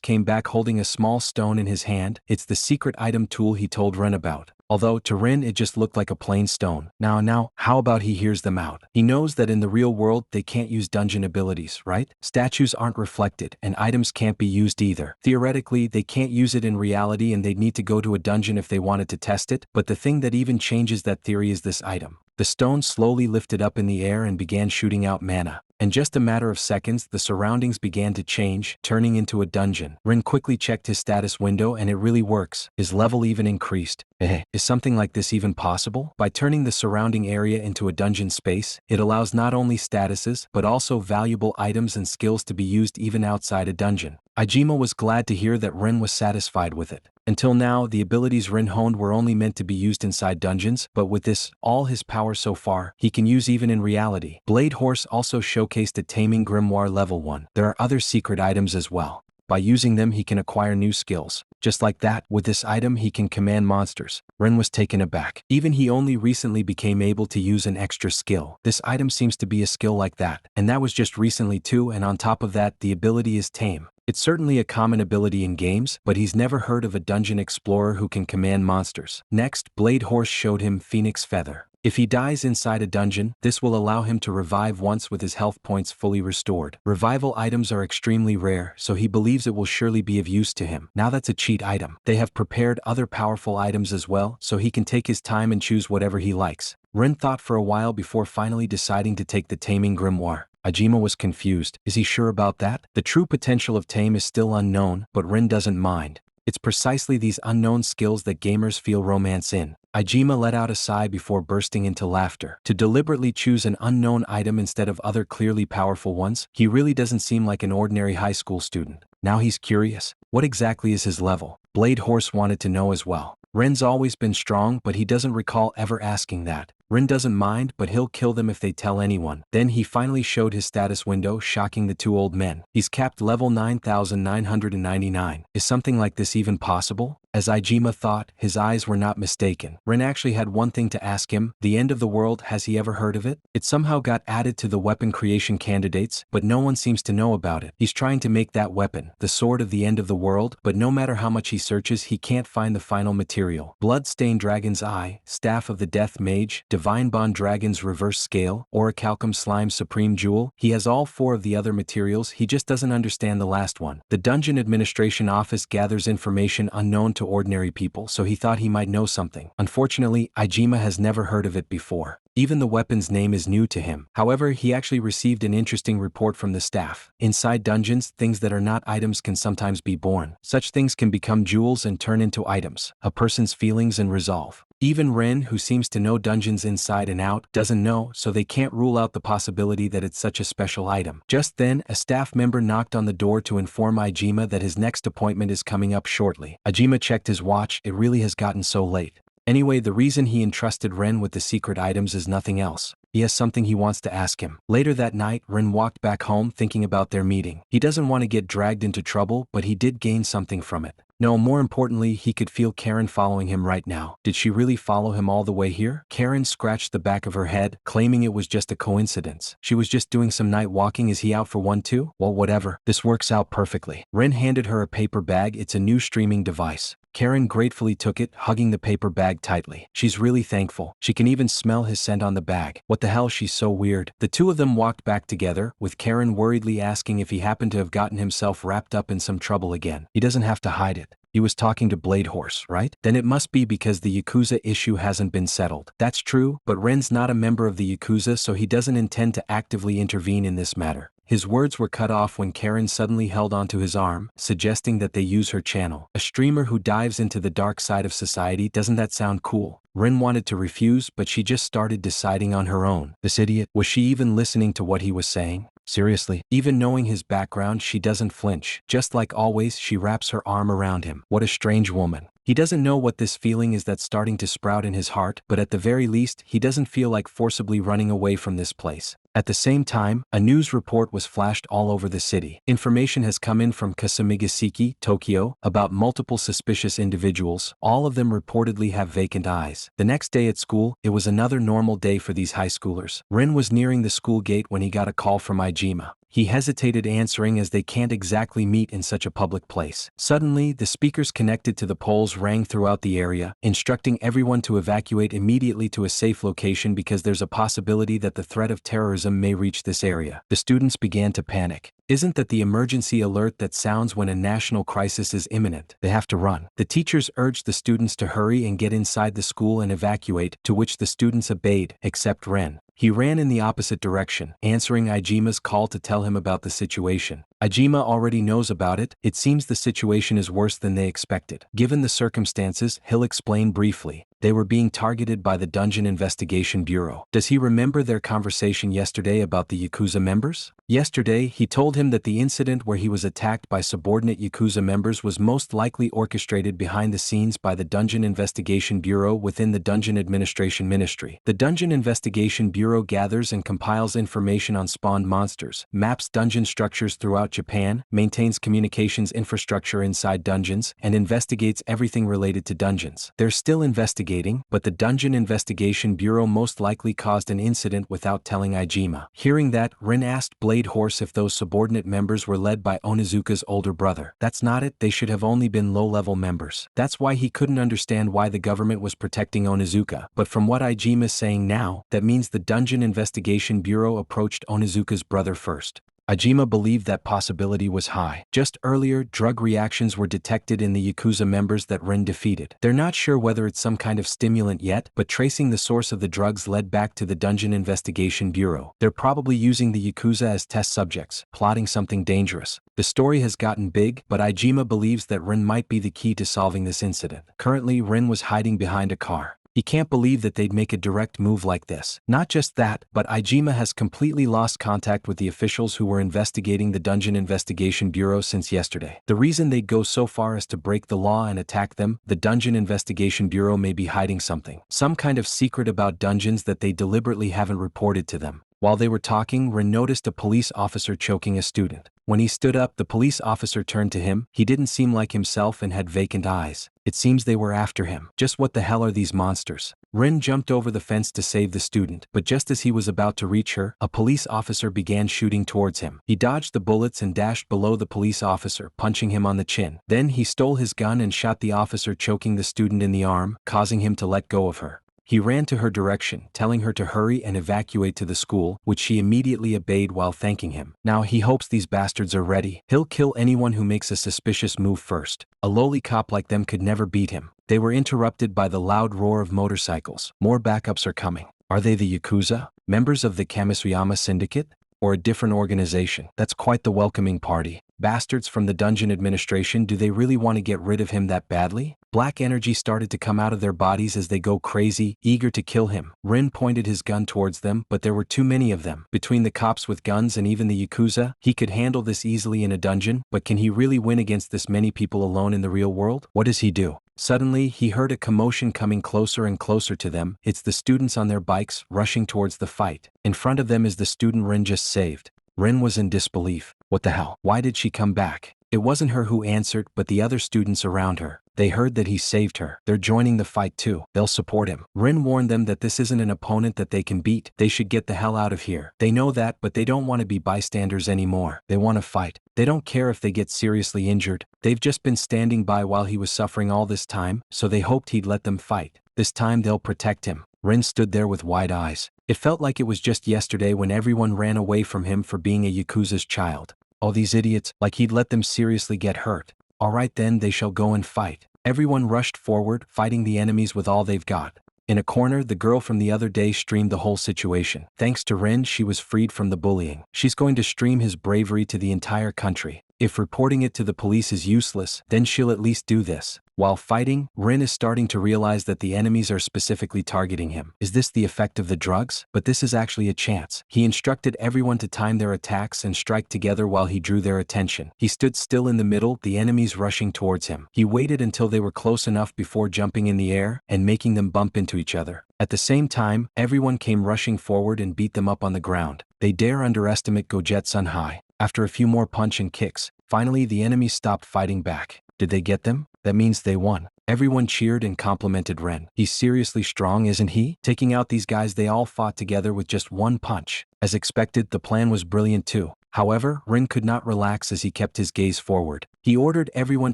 Speaker 1: came back holding a small stone in his hand. It's the secret item tool he told Rin about. Although, to Rin it just looked like a plain stone. Now, how about he hears them out? He knows that in the real world they can't use dungeon abilities, right? Statues aren't reflected, and items can't be used either. Theoretically, they can't use it in reality and they'd need to go to a dungeon if they wanted to test it, but the thing that even changes that theory is this item. The stone slowly lifted up in the air and began shooting out mana. In just a matter of seconds, the surroundings began to change, turning into a dungeon. Rin quickly checked his status window and it really works. His level even increased. Is something like this even possible? By turning the surrounding area into a dungeon space, it allows not only statuses, but also valuable items and skills to be used even outside a dungeon. Ijima was glad to hear that Rin was satisfied with it. Until now, the abilities Rin honed were only meant to be used inside dungeons, but with this, all his power so far, he can use even in reality. Blade Horse also showcased a Taming Grimoire level 1. There are other secret items as well. By using them, he can acquire new skills. Just like that, with this item he can command monsters. Rin was taken aback. Even he only recently became able to use an extra skill. This item seems to be a skill like that. And that was just recently too, and on top of that, the ability is Tame. It's certainly a common ability in games, but he's never heard of a dungeon explorer who can command monsters. Next, Blade Horse showed him Phoenix Feather. If he dies inside a dungeon, this will allow him to revive once with his health points fully restored. Revival items are extremely rare, so he believes it will surely be of use to him. Now that's a cheat item. They have prepared other powerful items as well, so he can take his time and choose whatever he likes. Rin thought for a while before finally deciding to take the Taming Grimoire. Ijima was confused. Is he sure about that? The true potential of Tame is still unknown, but Rin doesn't mind. It's precisely these unknown skills that gamers feel romance in. Ijima let out a sigh before bursting into laughter. To deliberately choose an unknown item instead of other clearly powerful ones, he really doesn't seem like an ordinary high school student. Now he's curious. What exactly is his level? Blade Horse wanted to know as well. Rin's always been strong, but he doesn't recall ever asking that. Rin doesn't mind, but he'll kill them if they tell anyone. Then he finally showed his status window, shocking the two old men. He's capped level 9,999. Is something like this even possible? As Ijima thought, his eyes were not mistaken. Rin actually had one thing to ask him. The end of the world, has he ever heard of it? It somehow got added to the weapon creation candidates, but no one seems to know about it. He's trying to make that weapon, the sword of the end of the world, but no matter how much he searches, he can't find the final material. Bloodstained Dragon's Eye, Staff of the Death Mage, Divine Bond Dragon's Reverse Scale, Orichalcum Slime Supreme Jewel. He has all four of the other materials, he just doesn't understand the last one. The Dungeon Administration Office gathers information unknown to ordinary people, so he thought he might know something. Unfortunately, Ijima has never heard of it before. Even the weapon's name is new to him. However, he actually received an interesting report from the staff. Inside dungeons, things that are not items can sometimes be born. Such things can become jewels and turn into items. A person's feelings and resolve. Even Ren, who seems to know dungeons inside and out, doesn't know, so they can't rule out the possibility that it's such a special item. Just then, a staff member knocked on the door to inform Ijima that his next appointment is coming up shortly. Ijima checked his watch. It really has gotten so late. Anyway, the reason he entrusted Ren with the secret items is nothing else. He has something he wants to ask him. Later that night, Ren walked back home thinking about their meeting. He doesn't want to get dragged into trouble, but he did gain something from it. No, more importantly, he could feel Karen following him right now. Did she really follow him all the way here? Karen scratched the back of her head, claiming it was just a coincidence. She was just doing some night walking. Is he out for one too? Well, whatever. This works out perfectly. Ren handed her a paper bag. It's a new streaming device. Karen gratefully took it, hugging the paper bag tightly. She's really thankful. She can even smell his scent on the bag. What the hell, she's so weird. The two of them walked back together, with Karen worriedly asking if he happened to have gotten himself wrapped up in some trouble again. He doesn't have to hide it. He was talking to Blade Horse, right? Then it must be because the Yakuza issue hasn't been settled. That's true, but Ren's not a member of the Yakuza, so he doesn't intend to actively intervene in this matter. His words were cut off when Karen suddenly held onto his arm, suggesting that they use her channel. A streamer who dives into the dark side of society, doesn't that sound cool? Ren wanted to refuse, but she just started deciding on her own. This idiot, was she even listening to what he was saying? Seriously, even knowing his background, she doesn't flinch. Just like always, she wraps her arm around him. What a strange woman. He doesn't know what this feeling is that's starting to sprout in his heart, but at the very least, he doesn't feel like forcibly running away from this place. At the same time, a news report was flashed all over the city. Information has come in from Kasamigaseki, Tokyo, about multiple suspicious individuals. All of them reportedly have vacant eyes. The next day at school, it was another normal day for these high schoolers. Ren was nearing the school gate when he got a call from Ijima. He hesitated answering as they can't exactly meet in such a public place. Suddenly, the speakers connected to the poles rang throughout the area, instructing everyone to evacuate immediately to a safe location because there's a possibility that the threat of terrorism may reach this area. The students began to panic. Isn't that the emergency alert that sounds when a national crisis is imminent? They have to run. The teachers urged the students to hurry and get inside the school and evacuate, to which the students obeyed, except Ren. He ran in the opposite direction, answering Ijima's call to tell him about the situation. Ijima already knows about it. It seems the situation is worse than they expected. Given the circumstances, he'll explain briefly. They were being targeted by the Dungeon Investigation Bureau. Does he remember their conversation yesterday about the Yakuza members? Yesterday, he told him that the incident where he was attacked by subordinate Yakuza members was most likely orchestrated behind the scenes by the Dungeon Investigation Bureau within the Dungeon Administration Ministry. The Dungeon Investigation Bureau gathers and compiles information on spawned monsters, maps dungeon structures throughout Japan, maintains communications infrastructure inside dungeons, and investigates everything related to dungeons. They're still investigating, but the Dungeon Investigation Bureau most likely caused an incident without telling Ijima. Hearing that, Rin asked Blade Horse if those subordinate members were led by Onizuka's older brother. That's not it, they should have only been low-level members. That's why he couldn't understand why the government was protecting Onizuka. But from what Ijima's saying now, that means the Dungeon Investigation Bureau approached Onizuka's brother first. Ijima believed that possibility was high. Just earlier, drug reactions were detected in the Yakuza members that Ren defeated. They're not sure whether it's some kind of stimulant yet, but tracing the source of the drugs led back to the Dungeon Investigation Bureau. They're probably using the Yakuza as test subjects, plotting something dangerous. The story has gotten big, but Ijima believes that Ren might be the key to solving this incident. Currently, Ren was hiding behind a car. He can't believe that they'd make a direct move like this. Not just that, but Ijima has completely lost contact with the officials who were investigating the Dungeon Investigation Bureau since yesterday. The reason they'd go so far as to break the law and attack them, the Dungeon Investigation Bureau may be hiding something. Some kind of secret about dungeons that they deliberately haven't reported to them. While they were talking, Ren noticed a police officer choking a student. When he stood up, the police officer turned to him. He didn't seem like himself and had vacant eyes. It seems they were after him. Just what the hell are these monsters? Ren jumped over the fence to save the student, but just as he was about to reach her, a police officer began shooting towards him. He dodged the bullets and dashed below the police officer, punching him on the chin. Then he stole his gun and shot the officer, choking the student in the arm, causing him to let go of her. He ran to her direction, telling her to hurry and evacuate to the school, which she immediately obeyed while thanking him. Now he hopes these bastards are ready. He'll kill anyone who makes a suspicious move first. A lowly cop like them could never beat him. They were interrupted by the loud roar of motorcycles. More backups are coming. Are they the Yakuza? Members of the Kamisuyama Syndicate? Or a different organization? That's quite the welcoming party. Bastards from the Dungeon Administration, do they really want to get rid of him that badly? Black energy started to come out of their bodies as they go crazy, eager to kill him. Rin pointed his gun towards them, but there were too many of them. Between the cops with guns and even the Yakuza, he could handle this easily in a dungeon, but can he really win against this many people alone in the real world? What does he do? Suddenly, he heard a commotion coming closer and closer to them. It's the students on their bikes, rushing towards the fight. In front of them is the student Rin just saved. Rin was in disbelief. What the hell? Why did she come back? It wasn't her who answered, but the other students around her. They heard that he saved her. They're joining the fight too. They'll support him. Rin warned them that this isn't an opponent that they can beat. They should get the hell out of here. They know that, but they don't want to be bystanders anymore. They want to fight. They don't care if they get seriously injured. They've just been standing by while he was suffering all this time, so they hoped he'd let them fight. This time they'll protect him. Rin stood there with wide eyes. It felt like it was just yesterday when everyone ran away from him for being a Yakuza's child. All these idiots, like he'd let them seriously get hurt. Alright then, they shall go and fight. Everyone rushed forward, fighting the enemies with all they've got. In a corner, the girl from the other day streamed the whole situation. Thanks to Rin, she was freed from the bullying. She's going to stream his bravery to the entire country. If reporting it to the police is useless, then she'll at least do this. While fighting, Rin is starting to realize that the enemies are specifically targeting him. Is this the effect of the drugs? But this is actually a chance. He instructed everyone to time their attacks and strike together while he drew their attention. He stood still in the middle, the enemies rushing towards him. He waited until they were close enough before jumping in the air and making them bump into each other. At the same time, everyone came rushing forward and beat them up on the ground. They dare underestimate Gojetsun High. After a few more punch and kicks, finally the enemies stopped fighting back. Did they get them? That means they won. Everyone cheered and complimented Ren. He's seriously strong, isn't he? Taking out these guys, they all fought together with just one punch. As expected, the plan was brilliant too. However, Rin could not relax as he kept his gaze forward. He ordered everyone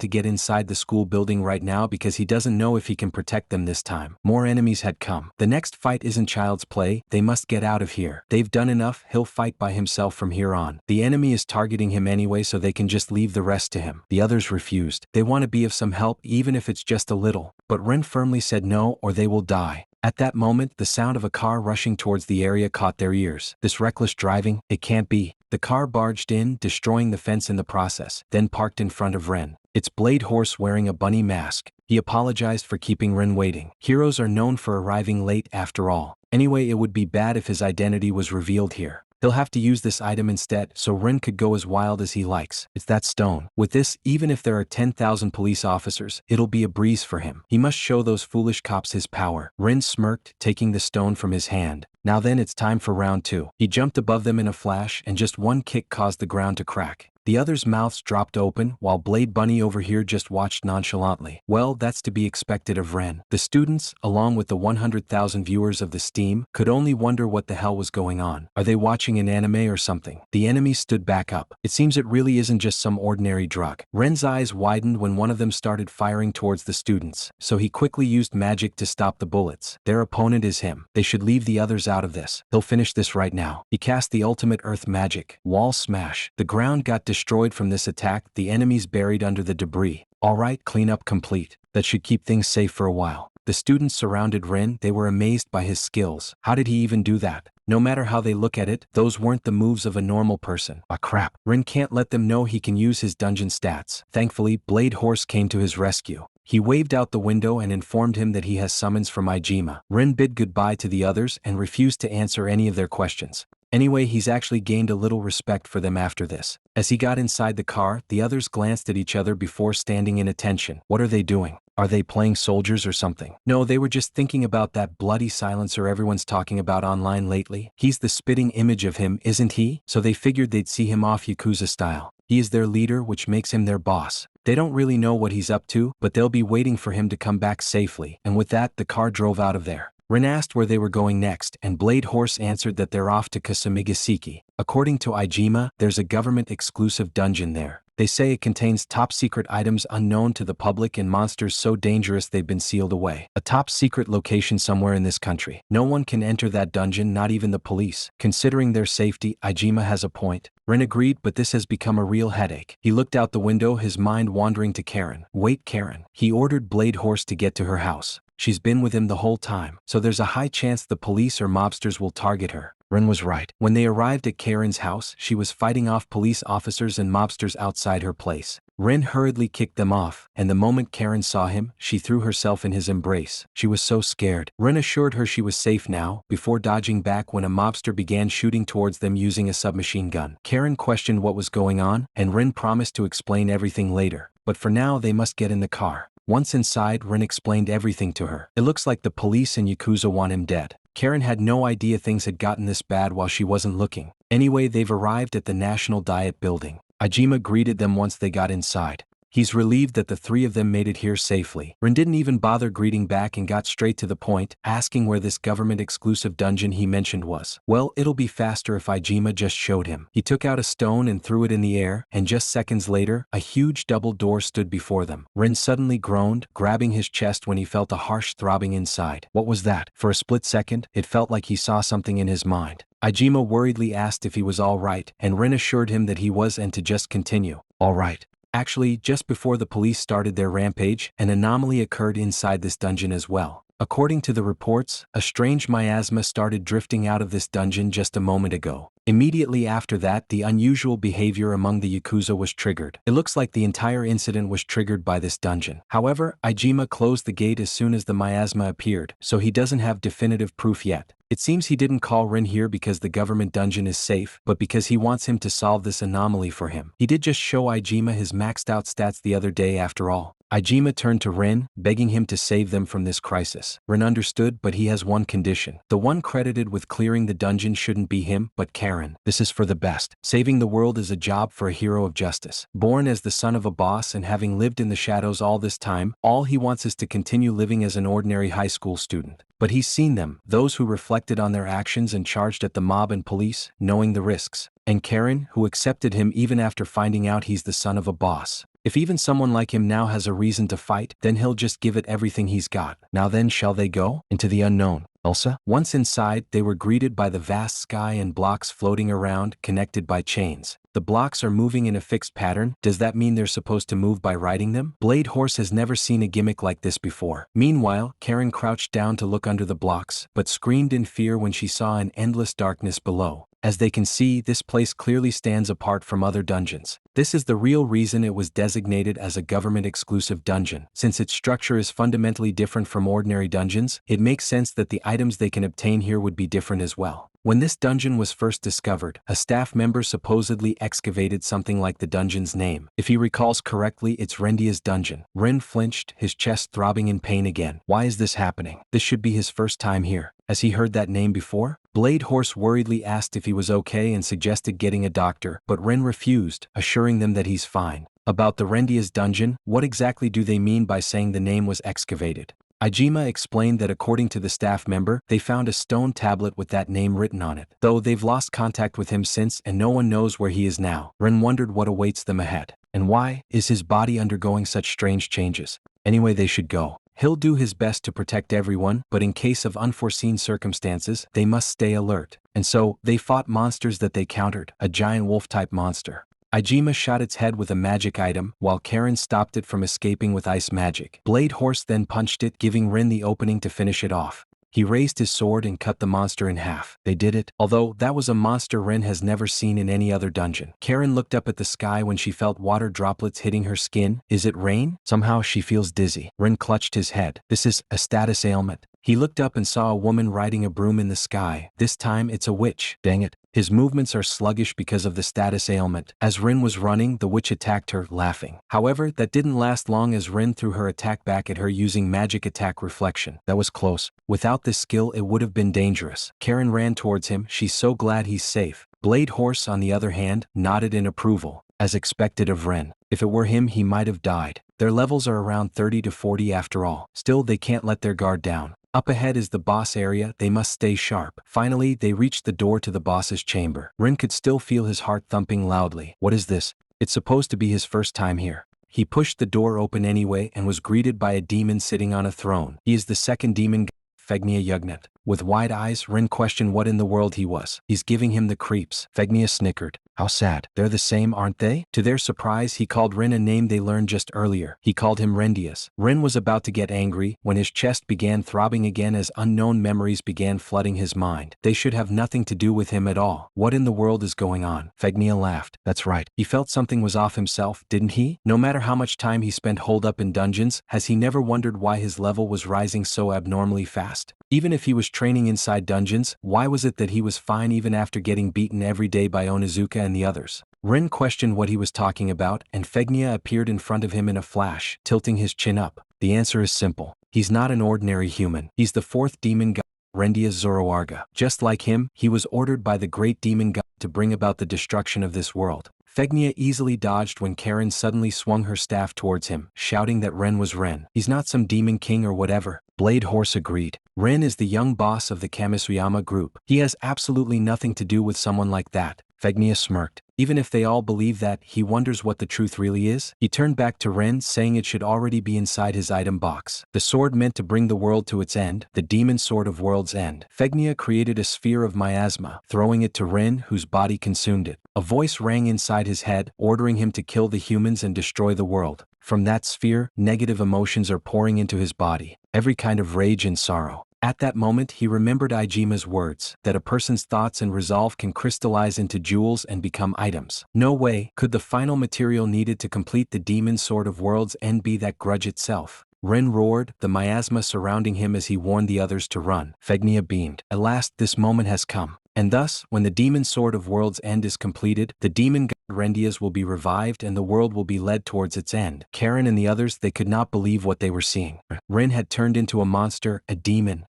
Speaker 1: to get inside the school building right now because he doesn't know if he can protect them this time. More enemies had come. The next fight isn't child's play. They must get out of here. They've done enough. He'll fight by himself from here on. The enemy is targeting him anyway, so they can just leave the rest to him. The others refused. They want to be of some help, even if it's just a little. But Rin firmly said no, or they will die. At that moment, the sound of a car rushing towards the area caught their ears. This reckless driving, it can't be. The car barged in, destroying the fence in the process, then parked in front of Ren. Its blade horse wearing a bunny mask. He apologized for keeping Ren waiting. Heroes are known for arriving late after all. Anyway, it would be bad if his identity was revealed here. He'll have to use this item instead, so Rin could go as wild as he likes. It's that stone. With this, even if there are 10,000 police officers, it'll be a breeze for him. He must show those foolish cops his power. Rin smirked, taking the stone from his hand. Now then, it's time for round 2. He jumped above them in a flash, and just one kick caused the ground to crack. The others' mouths dropped open, while Blade Bunny over here just watched nonchalantly. Well, that's to be expected of Ren. The students, along with the 100,000 viewers of the Steam, could only wonder what the hell was going on. Are they watching an anime or something? The enemies stood back up. It seems it really isn't just some ordinary drug. Ren's eyes widened when one of them started firing towards the students, so he quickly used magic to stop the bullets. Their opponent is him. They should leave the others out of this. He'll finish this right now. He cast the ultimate earth magic. Wall smash. The ground got destroyed from this attack, the enemies buried under the debris. Alright, cleanup complete. That should keep things safe for a while. The students surrounded Rin. They were amazed by his skills. How did he even do that? No matter how they look at it, those weren't the moves of a normal person. Ah crap. Rin can't let them know he can use his dungeon stats. Thankfully, Blade Horse came to his rescue. He waved out the window and informed him that he has summons from Ijima. Rin bid goodbye to the others and refused to answer any of their questions. Anyway, he's actually gained a little respect for them after this. As he got inside the car, the others glanced at each other before standing in attention. What are they doing? Are they playing soldiers or something? No, they were just thinking about that bloody silencer everyone's talking about online lately. He's the spitting image of him, isn't he? So they figured they'd see him off Yakuza style. He is their leader, which makes him their boss. They don't really know what he's up to, but they'll be waiting for him to come back safely. And with that, the car drove out of there. Rin asked where they were going next, and Blade Horse answered that they're off to Kasamigaseki. According to Ijima, there's a government-exclusive dungeon there. They say it contains top-secret items unknown to the public and monsters so dangerous they've been sealed away. A top-secret location somewhere in this country. No one can enter that dungeon, not even the police. Considering their safety, Ijima has a point. Rin agreed, but this has become a real headache. He looked out the window, his mind wandering to Karen. Wait, Karen. He ordered Blade Horse to get to her house. She's been with him the whole time, so there's a high chance the police or mobsters will target her. Rin was right. When they arrived at Karen's house, she was fighting off police officers and mobsters outside her place. Rin hurriedly kicked them off, and the moment Karen saw him, she threw herself in his embrace. She was so scared. Rin assured her she was safe now, before dodging back when a mobster began shooting towards them using a submachine gun. Karen questioned what was going on, and Rin promised to explain everything later. But for now, they must get in the car. Once inside, Rin explained everything to her. It looks like the police and Yakuza want him dead. Karen had no idea things had gotten this bad while she wasn't looking. Anyway, they've arrived at the National Diet Building. Ajima greeted them once they got inside. He's relieved that the three of them made it here safely. Rin didn't even bother greeting back and got straight to the point, asking where this government-exclusive dungeon he mentioned was. Well, it'll be faster if Ajima just showed him. He took out a stone and threw it in the air, and just seconds later, a huge double door stood before them. Rin suddenly groaned, grabbing his chest when he felt a harsh throbbing inside. What was that? For a split second, it felt like he saw something in his mind. Ajima worriedly asked if he was all right, and Rin assured him that he was and to just continue. All right. Actually, just before the police started their rampage, an anomaly occurred inside this dungeon as well. According to the reports, a strange miasma started drifting out of this dungeon just a moment ago. Immediately after that, the unusual behavior among the Yakuza was triggered. It looks like the entire incident was triggered by this dungeon. However, Ajima closed the gate as soon as the miasma appeared, so he doesn't have definitive proof yet. It seems he didn't call Rin here because the government dungeon is safe, but because he wants him to solve this anomaly for him. He did just show Ajima his maxed out stats the other day after all. Ajima turned to Rin, begging him to save them from this crisis. Rin understood, but he has one condition. The one credited with clearing the dungeon shouldn't be him, but Karen. This is for the best. Saving the world is a job for a hero of justice. Born as the son of a boss and having lived in the shadows all this time, all he wants is to continue living as an ordinary high school student. But he's seen them, those who reflected on their actions and charged at the mob and police, knowing the risks. And Karen, who accepted him even after finding out he's the son of a boss. If even someone like him now has a reason to fight, then he'll just give it everything he's got. Now then, shall they go? Into the unknown. Elsa? Once inside, they were greeted by the vast sky and blocks floating around, connected by chains. The blocks are moving in a fixed pattern. Does that mean they're supposed to move by riding them? Blade Horse has never seen a gimmick like this before. Meanwhile, Karen crouched down to look under the blocks, but screamed in fear when she saw an endless darkness below. As they can see, this place clearly stands apart from other dungeons. This is the real reason it was designated as a government-exclusive dungeon. Since its structure is fundamentally different from ordinary dungeons, it makes sense that the items they can obtain here would be different as well. When this dungeon was first discovered, a staff member supposedly excavated something like the dungeon's name. If he recalls correctly, it's Rendia's dungeon. Rin flinched, his chest throbbing in pain again. Why is this happening? This should be his first time here. Has he heard that name before? Blade Horse worriedly asked if he was okay and suggested getting a doctor, but Rin refused, assuring them that he's fine. About the Rendia's dungeon, what exactly do they mean by saying the name was excavated? Ajima explained that according to the staff member, they found a stone tablet with that name written on it. Though they've lost contact with him since and no one knows where he is now, Rin wondered what awaits them ahead. And why is his body undergoing such strange changes? Anyway, they should go. He'll do his best to protect everyone, but in case of unforeseen circumstances, they must stay alert. And so, they fought monsters that they countered, a giant wolf-type monster. Ajima shot its head with a magic item, while Karen stopped it from escaping with ice magic. Blade Horse then punched it, giving Rin the opening to finish it off. He raised his sword and cut the monster in half. They did it, although that was a monster Rin has never seen in any other dungeon. Karen looked up at the sky when she felt water droplets hitting her skin. Is it rain? Somehow she feels dizzy. Rin clutched his head. This is a status ailment. He looked up and saw a woman riding a broom in the sky. This time it's a witch. Dang it. His movements are sluggish because of the status ailment. As Rin was running, the witch attacked her, laughing. However, that didn't last long as Rin threw her attack back at her using magic attack reflection. That was close. Without this skill, it would have been dangerous. Karen ran towards him. She's so glad he's safe. Blade Horse, on the other hand, nodded in approval. As expected of Rin. If it were him, he might have died. Their levels are around 30 to 40 after all. Still, they can't let their guard down. Up ahead is the boss area. They must stay sharp. Finally, they reached the door to the boss's chamber. Rin could still feel his heart thumping loudly. What is this? It's supposed to be his first time here. He pushed the door open anyway and was greeted by a demon sitting on a throne. He is the second demon, Fegnia Yugnet. With wide eyes, Rin questioned what in the world he was. He's giving him the creeps. Fegnia snickered. How sad. They're the same, aren't they? To their surprise, he called Rin a name they learned just earlier. He called him Rendias. Rin was about to get angry when his chest began throbbing again as unknown memories began flooding his mind. They should have nothing to do with him at all. What in the world is going on? Fegnia laughed. That's right. He felt something was off himself, didn't he? No matter how much time he spent holed up in dungeons, has he never wondered why his level was rising so abnormally fast? Even if he was training inside dungeons, why was it that he was fine even after getting beaten every day by Onizuka and the others? Rin questioned what he was talking about, and Fegnia appeared in front of him in a flash, tilting his chin up. The answer is simple. He's not an ordinary human. He's the fourth demon god, Rendia Zoroarga. Just like him, he was ordered by the great demon god to bring about the destruction of this world. Fegnia easily dodged when Karen suddenly swung her staff towards him, shouting that Ren was Ren. He's not some demon king or whatever. Blade Horse agreed. Ren is the young boss of the Kamisuyama group. He has absolutely nothing to do with someone like that. Fegnia smirked. Even if they all believe that, he wonders what the truth really is. He turned back to Ren, saying it should already be inside his item box. The sword meant to bring the world to its end, the demon sword of World's End. Fegnia created a sphere of miasma, throwing it to Ren, whose body consumed it. A voice rang inside his head, ordering him to kill the humans and destroy the world. From that sphere, negative emotions are pouring into his body, every kind of rage and sorrow. At that moment he remembered Ijima's words, that a person's thoughts and resolve can crystallize into jewels and become items. No way could the final material needed to complete the demon sword of World's End be that grudge itself. Ren roared, the miasma surrounding him as he warned the others to run. Fegnia beamed. At last this moment has come. And thus, when the demon sword of World's End is completed, the demon god Rendias will be revived and the world will be led towards its end. Karen and the others, they could not believe what they were seeing. Ren had turned into a monster, a demon.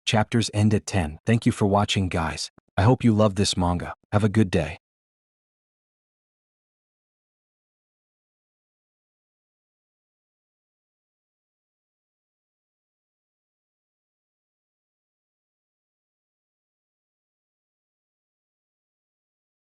Speaker 1: Chapters end at 10. Thank you for watching, guys. I hope you love this manga. Have a good day.